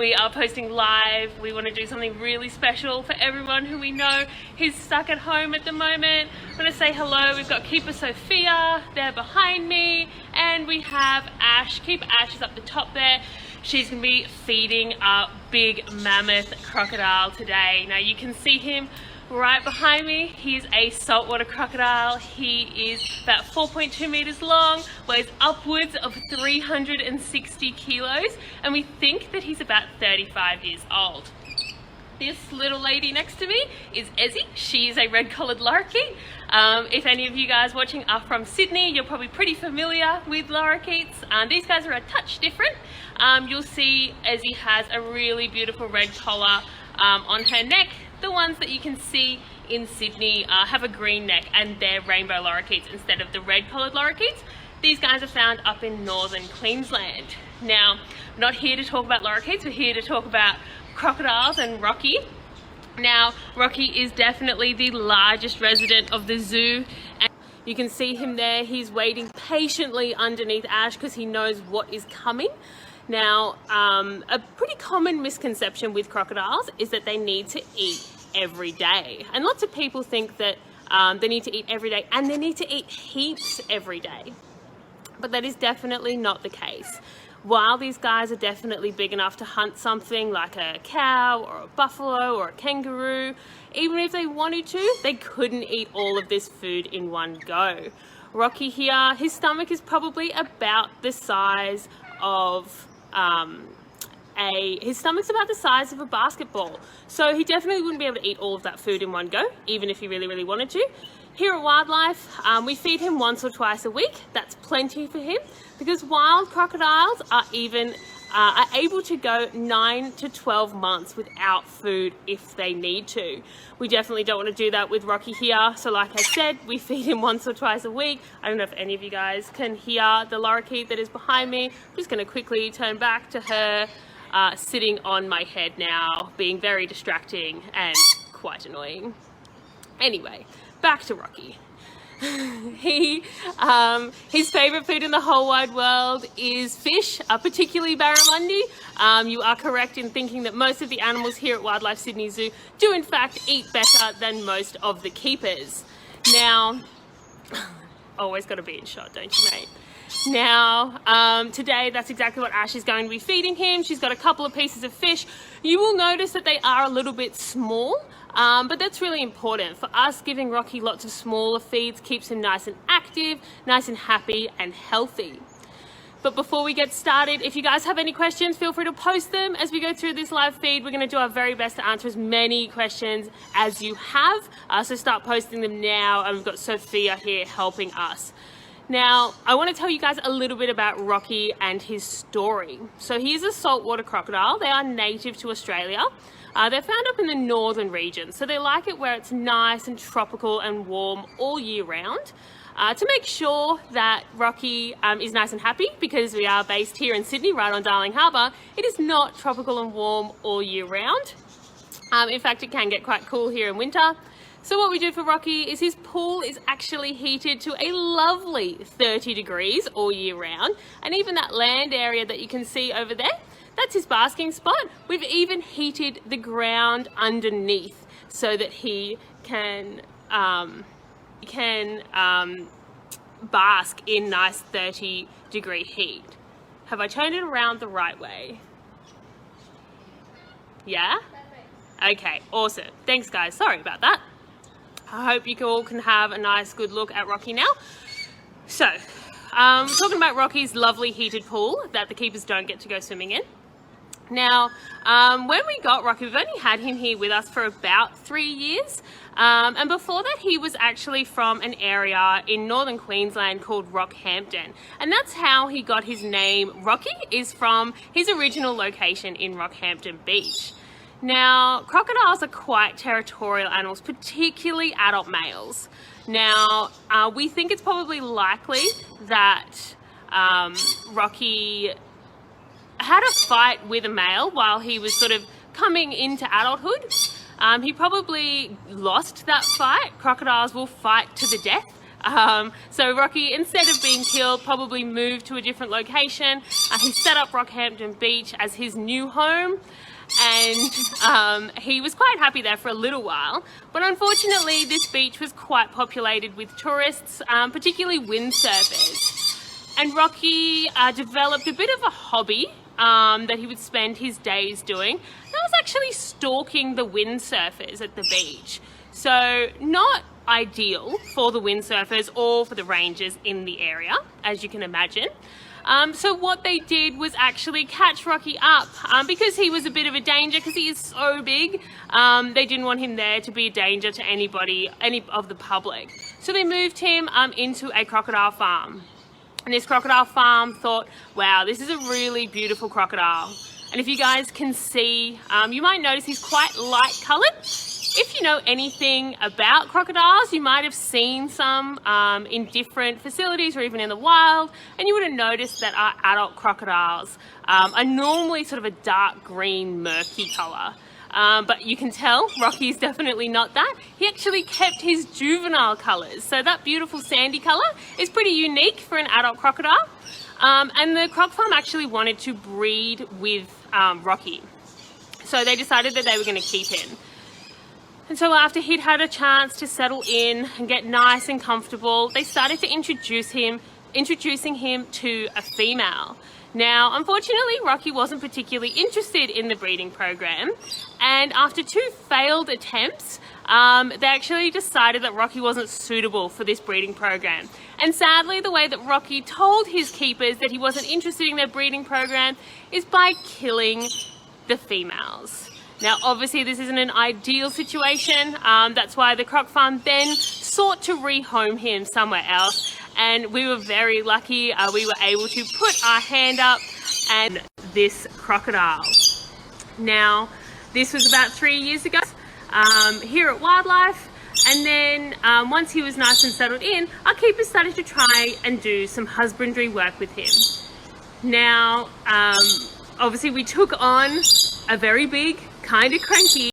We are posting live. We want to do something really special for everyone who we know who's stuck at home at the moment. I'm going to say hello. We've got Keeper Sophia there behind me, and we have Ash. Keeper Ash is up the top there. She's going to be feeding a big mammoth crocodile today. Now you can see him right behind me. He is a saltwater crocodile. He is about 4.2 meters long, weighs upwards of 360 kilos, and we think that he's about 35 years old. This little lady next to me is Ezzy. She is a red-collared lorikeet. If any of you guys watching are from Sydney, you're probably pretty familiar with lorikeets. These guys are a touch different. You'll see Ezzy has a really beautiful red collar on her neck. The ones that you can see in Sydney have a green neck, and they're rainbow lorikeets instead of the red-collared lorikeets. These guys are found up in northern Queensland. Now, we're not here to talk about lorikeets, we're here to talk about crocodiles and Rocky. Now, Rocky is definitely the largest resident of the zoo, and you can see him there. He's waiting patiently underneath Ash because he knows what is coming. Now, a pretty common misconception with crocodiles is that they need to eat every day. And lots of people think that they need to eat every day and they need to eat heaps every day. But that is definitely not the case. While these guys are definitely big enough to hunt something like a cow or a buffalo or a kangaroo, even if they wanted to, they couldn't eat all of this food in one go. Rocky here, his stomach is probably about the size of his stomach's about the size of a basketball, so he definitely wouldn't be able to eat all of that food in one go, even if he really wanted to. Here at Wildlife, we feed him once or twice a week. That's plenty for him, because wild crocodiles are able to go 9 to 12 months without food if they need to. We definitely don't want to do that with Rocky here. So like I said, we feed him once or twice a week. I don't know if any of you guys can hear the lorikeet that is behind me. I'm just going to quickly turn back to her sitting on my head now, being very distracting and quite annoying. Anyway, back to Rocky. His favorite food in the whole wide world is fish, particularly barramundi. You are correct in thinking that most of the animals here at Wildlife Sydney Zoo do in fact eat better than most of the keepers. Now, always got to be in shot, don't you, mate? Now, today that's exactly what Ash is going to be feeding him. She's got a couple of pieces of fish. You will notice that they are a little bit small. But that's really important. For us, giving Rocky lots of smaller feeds keeps him nice and active, nice and happy and healthy. But before we get started, if you guys have any questions, feel free to post them as we go through this live feed. We're going to do our very best to answer as many questions as you have. So start posting them now, and we've got Sophia here helping us. Now, I want to tell you guys a little bit about Rocky and his story. So he is a saltwater crocodile. They are native to Australia. They're found up in the northern region, so they like it where it's nice and tropical and warm all year round. To make sure that Rocky is nice and happy, because we are based here in Sydney, right on Darling Harbour, it is not tropical and warm all year round. In fact, it can get quite cool here in winter. So what we do for Rocky is his pool is actually heated to a lovely 30 degrees all year round, and even that land area that you can see over there, that's his basking spot. We've even heated the ground underneath so that he can bask in nice 30-degree heat. Have I turned it around the right way? Yeah? Okay, awesome. Thanks, guys. Sorry about that. I hope you all can have a nice, good look at Rocky now. So, talking about Rocky's lovely heated pool that the keepers don't get to go swimming in. Now, when we got Rocky, we've only had him here with us for about 3 years. And before that, he was actually from an area in northern Queensland called Rockhampton. And that's how he got his name. Rocky is from his original location in Rockhampton Beach. Now, crocodiles are quite territorial animals, particularly adult males. Now, we think it's probably likely that Rocky had a fight with a male while he was sort of coming into adulthood. He probably lost that fight. Crocodiles will fight to the death. So Rocky, instead of being killed, probably moved to a different location. He set up Rockhampton Beach as his new home, and he was quite happy there for a little while. But unfortunately, this beach was quite populated with tourists, particularly windsurfers. And Rocky developed a bit of a hobby that he would spend his days doing. That was actually stalking the windsurfers at the beach. So not ideal for the windsurfers or for the rangers in the area, as you can imagine. So what they did was actually catch Rocky up because he was a bit of a danger, because he is so big. They didn't want him there to be a danger to anybody, any of the public. So they moved him into a crocodile farm. And this crocodile farm thought, wow, this is a really beautiful crocodile. And if you guys can see, you might notice he's quite light coloured. If you know anything about crocodiles, you might have seen some in different facilities or even in the wild, and you would have noticed that our adult crocodiles are normally sort of a dark green, murky colour. But you can tell Rocky's definitely not that. He actually kept his juvenile colours. So that beautiful sandy colour is pretty unique for an adult crocodile. And the croc farm actually wanted to breed with Rocky. So they decided that they were going to keep him. And so after he'd had a chance to settle in and get nice and comfortable, they started to introducing him to a female. Now, unfortunately, Rocky wasn't particularly interested in the breeding program, and after 2 failed attempts, they actually decided that Rocky wasn't suitable for this breeding program. And sadly, the way that Rocky told his keepers that he wasn't interested in their breeding program is by killing the females. Now, obviously, this isn't an ideal situation. That's why the croc farm then sought to rehome him somewhere else. And we were very lucky. We were able to put our hand up and this crocodile. Now, this was about 3 years ago here at Wildlife. And then once he was nice and settled in, our keepers started to try and do some husbandry work with him. Now, obviously, we took on a very big, kind of cranky